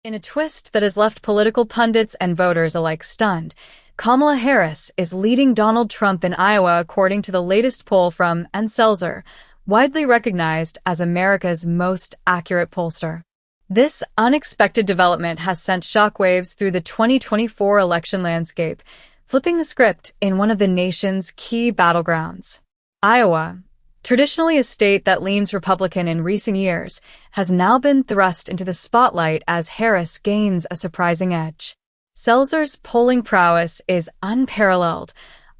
In a twist that has left political pundits and voters alike stunned, Kamala Harris is leading Donald Trump in Iowa according to the latest poll from Anne Selzer, widely recognized as America's most accurate pollster. This unexpected development has sent shockwaves through the 2024 election landscape, flipping the script in one of the nation's key battlegrounds. Iowa, traditionally a state that leans Republican in recent years, has now been thrust into the spotlight as Harris gains a surprising edge. Selzers' polling prowess is unparalleled,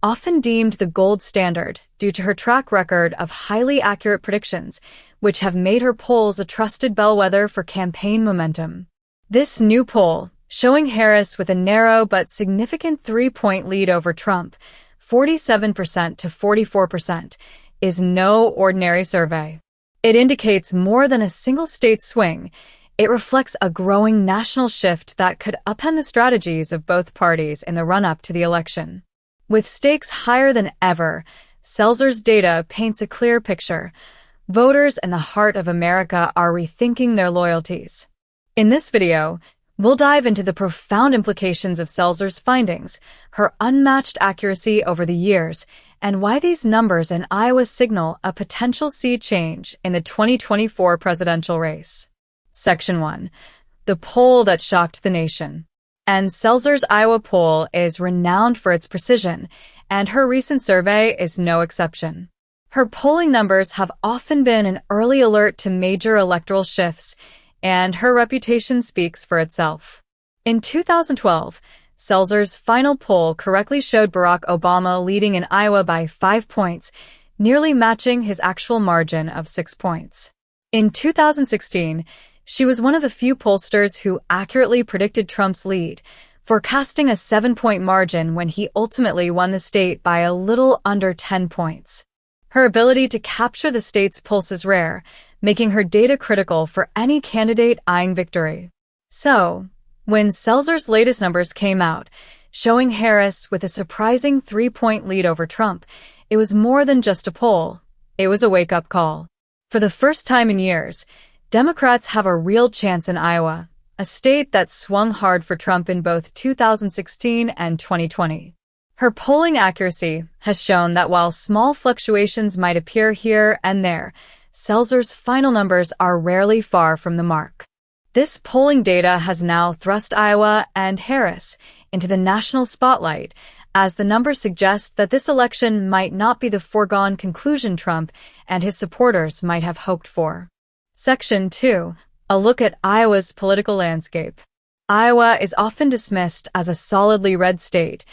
often deemed the gold standard due to her track record of highly accurate predictions, which have made her polls a trusted bellwether for campaign momentum. This new poll, showing Harris with a narrow but significant 3-point lead over Trump, 47% to 44%, is no ordinary survey. It indicates more than a single state swing. It reflects a growing national shift that could upend the strategies of both parties in the run-up to the election. With stakes higher than ever, Selzer's data paints a clear picture. Voters in the heart of America are rethinking their loyalties. In this video, we'll dive into the profound implications of Selzer's findings, her unmatched accuracy over the years, and why these numbers in Iowa signal a potential sea change in the 2024 presidential race. Section 1. The poll that shocked the nation. Anne Selzer's Iowa poll is renowned for its precision, and her recent survey is no exception. Her polling numbers have often been an early alert to major electoral shifts, and her reputation speaks for itself. In 2012, Selzer's final poll correctly showed Barack Obama leading in Iowa by 5 points, nearly matching his actual margin of 6 points. In 2016, she was one of the few pollsters who accurately predicted Trump's lead, forecasting a 7-point margin when he ultimately won the state by a little under 10 points. Her ability to capture the state's pulse is rare, making her data critical for any candidate eyeing victory. So, when Selzer's latest numbers came out, showing Harris with a surprising 3-point lead over Trump, it was more than just a poll. It was a wake-up call. For the first time in years, Democrats have a real chance in Iowa, a state that swung hard for Trump in both 2016 and 2020. Her polling accuracy has shown that while small fluctuations might appear here and there, Selzer's final numbers are rarely far from the mark. This polling data has now thrust Iowa and Harris into the national spotlight, as the numbers suggest that this election might not be the foregone conclusion Trump and his supporters might have hoped for. Section 2. A look at Iowa's political landscape. Iowa is often dismissed as a solidly red state,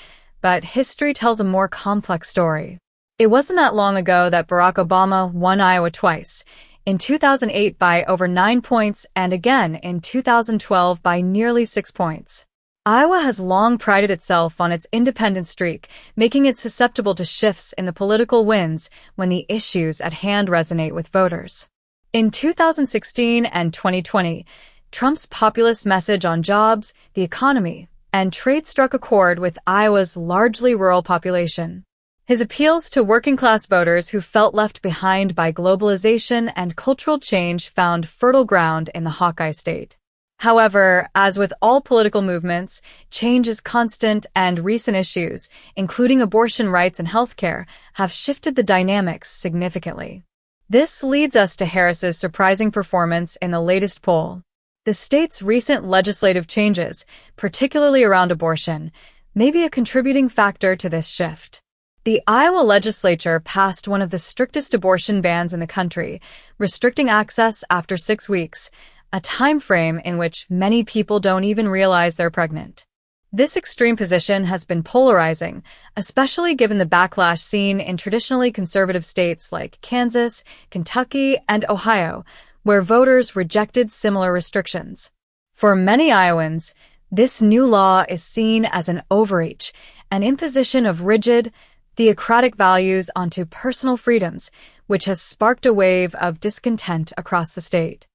but history tells a more complex story. It wasn't that long ago that Barack Obama won Iowa twice, in 2008 by over 9 points and again in 2012 by nearly 6 points. Iowa has long prided itself on its independent streak, making it susceptible to shifts in the political winds when the issues at hand resonate with voters. In 2016 and 2020, Trump's populist message on jobs, the economy, and trade struck a chord with Iowa's largely rural population. His appeals to working-class voters who felt left behind by globalization and cultural change found fertile ground in the Hawkeye state. However, as with all political movements, change is constant, and recent issues, including abortion rights and healthcare, have shifted the dynamics significantly. This leads us to Harris's surprising performance in the latest poll. The state's recent legislative changes, particularly around abortion, may be a contributing factor to this shift. The Iowa legislature passed one of the strictest abortion bans in the country, restricting access after 6 weeks, a time frame in which many people don't even realize they're pregnant. This extreme position has been polarizing, especially given the backlash seen in traditionally conservative states like Kansas, Kentucky, and Ohio, where voters rejected similar restrictions. For many Iowans, this new law is seen as an overreach, an imposition of rigid, theocratic values onto personal freedoms, which has sparked a wave of discontent across the state.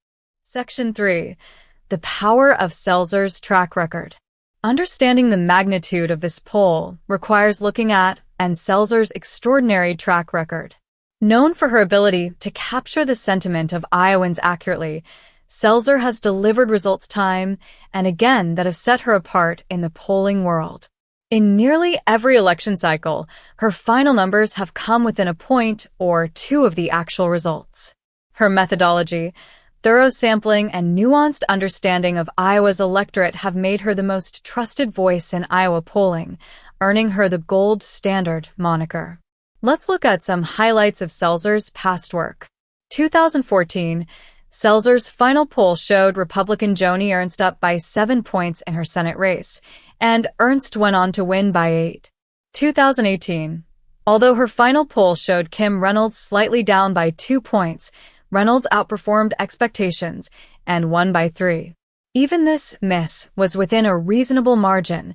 Section 3. The power of Selzer's track record. Understanding the magnitude of this poll requires looking at Anne Selzer's extraordinary track record. Known for her ability to capture the sentiment of Iowans accurately, Selzer has delivered results time and again that have set her apart in the polling world. In nearly every election cycle, her final numbers have come within a point or two of the actual results. Her methodology, thorough sampling, and nuanced understanding of Iowa's electorate have made her the most trusted voice in Iowa polling, earning her the gold standard moniker. Let's look at some highlights of Selzer's past work. 2014, Selzer's final poll showed Republican Joni Ernst up by 7 points in her Senate race, and Ernst went on to win by 8. 2018, although her final poll showed Kim Reynolds slightly down by 2 points, Reynolds outperformed expectations and won by 3. Even this miss was within a reasonable margin,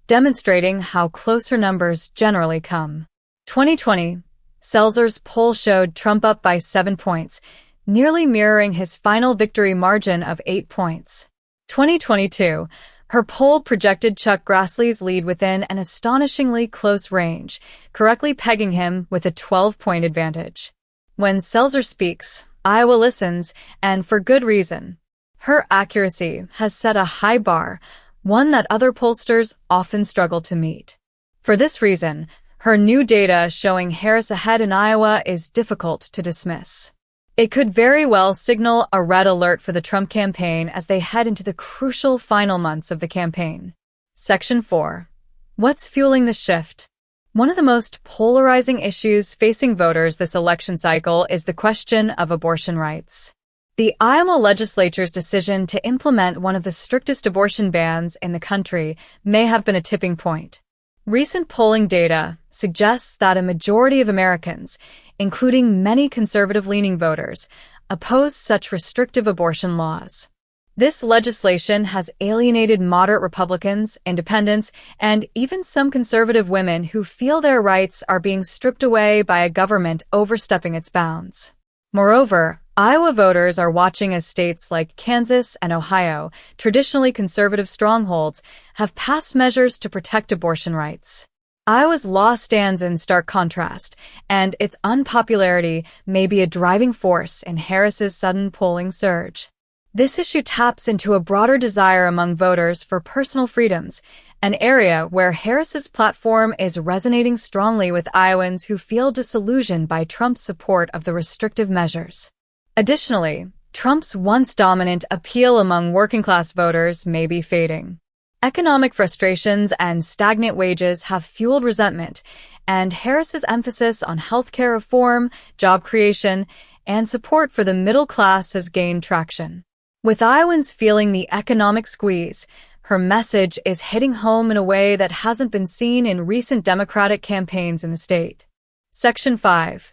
demonstrating how close her numbers generally come. 2020, Selzer's poll showed Trump up by 7 points, nearly mirroring his final victory margin of 8 points. 2022, her poll projected Chuck Grassley's lead within an astonishingly close range, correctly pegging him with a 12-point advantage. When Selzer speaks, Iowa listens, and for good reason. Her accuracy has set a high bar, one that other pollsters often struggle to meet. For this reason, her new data showing Harris ahead in Iowa is difficult to dismiss. It could very well signal a red alert for the Trump campaign as they head into the crucial final months of the campaign. Section 4. What's fueling the shift? One of the most polarizing issues facing voters this election cycle is the question of abortion rights. The Iowa legislature's decision to implement one of the strictest abortion bans in the country may have been a tipping point. Recent polling data suggests that a majority of Americans, including many conservative-leaning voters, oppose such restrictive abortion laws. This legislation has alienated moderate Republicans, independents, and even some conservative women who feel their rights are being stripped away by a government overstepping its bounds. Moreover, Iowa voters are watching as states like Kansas and Ohio, traditionally conservative strongholds, have passed measures to protect abortion rights. Iowa's law stands in stark contrast, and its unpopularity may be a driving force in Harris's sudden polling surge. This issue taps into a broader desire among voters for personal freedoms, an area where Harris's platform is resonating strongly with Iowans who feel disillusioned by Trump's support of the restrictive measures. Additionally, Trump's once dominant appeal among working-class voters may be fading. Economic frustrations and stagnant wages have fueled resentment, and Harris's emphasis on healthcare reform, job creation, and support for the middle class has gained traction. With Iowans feeling the economic squeeze, her message is hitting home in a way that hasn't been seen in recent Democratic campaigns in the state. Section 5.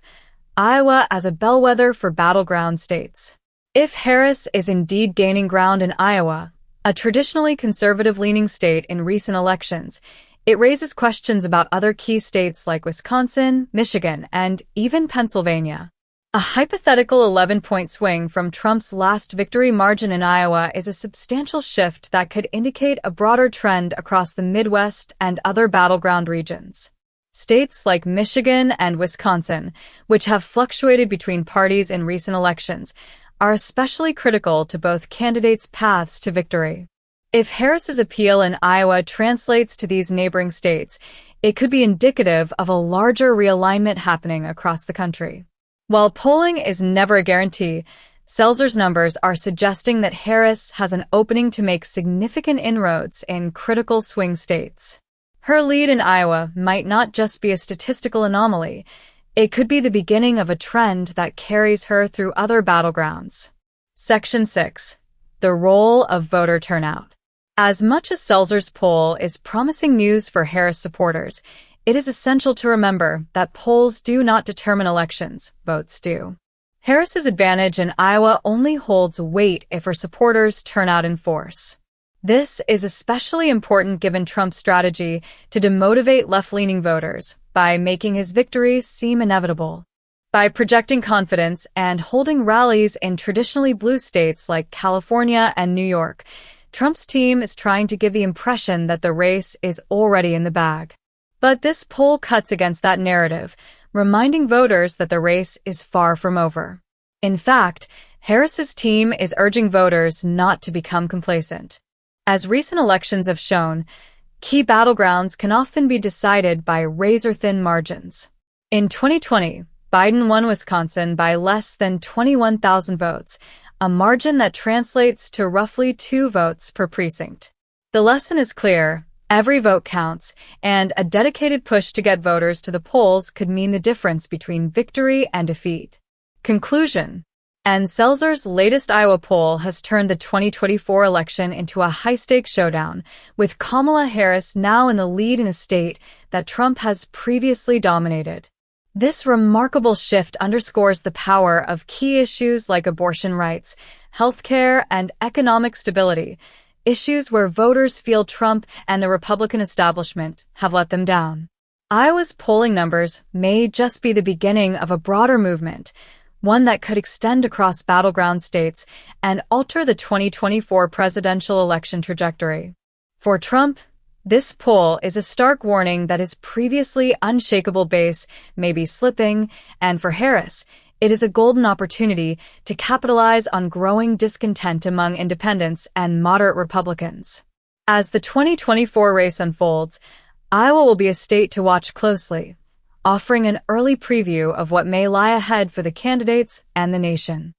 Iowa as a bellwether for battleground states. If Harris is indeed gaining ground in Iowa, a traditionally conservative-leaning state in recent elections, it raises questions about other key states like Wisconsin, Michigan, and even Pennsylvania. A hypothetical 11-point swing from Trump's last victory margin in Iowa is a substantial shift that could indicate a broader trend across the Midwest and other battleground regions. States like Michigan and Wisconsin, which have fluctuated between parties in recent elections, are especially critical to both candidates' paths to victory. If Harris's appeal in Iowa translates to these neighboring states, it could be indicative of a larger realignment happening across the country. While polling is never a guarantee, Selzer's numbers are suggesting that Harris has an opening to make significant inroads in critical swing states. Her lead in Iowa might not just be a statistical anomaly. It could be the beginning of a trend that carries her through other battlegrounds. Section 6. The role of voter turnout. As much as Selzer's poll is promising news for Harris supporters, it is essential to remember that polls do not determine elections, votes do. Harris's advantage in Iowa only holds weight if her supporters turn out in force. This is especially important given Trump's strategy to demotivate left-leaning voters by making his victories seem inevitable. By projecting confidence and holding rallies in traditionally blue states like California and New York, Trump's team is trying to give the impression that the race is already in the bag. But this poll cuts against that narrative, reminding voters that the race is far from over. In fact, Harris's team is urging voters not to become complacent. As recent elections have shown, key battlegrounds can often be decided by razor-thin margins. In 2020, Biden won Wisconsin by less than 21,000 votes, a margin that translates to roughly 2 votes per precinct. The lesson is clear: every vote counts, and a dedicated push to get voters to the polls could mean the difference between victory and defeat. Conclusion: Anne Selzer's latest Iowa poll has turned the 2024 election into a high-stakes showdown, with Kamala Harris now in the lead in a state that Trump has previously dominated. This remarkable shift underscores the power of key issues like abortion rights, healthcare, and economic stability, issues where voters feel Trump and the Republican establishment have let them down. Iowa's polling numbers may just be the beginning of a broader movement, one that could extend across battleground states and alter the 2024 presidential election trajectory. For Trump, this poll is a stark warning that his previously unshakable base may be slipping, and for Harris, it is a golden opportunity to capitalize on growing discontent among independents and moderate Republicans. As the 2024 race unfolds, Iowa will be a state to watch closely, offering an early preview of what may lie ahead for the candidates and the nation.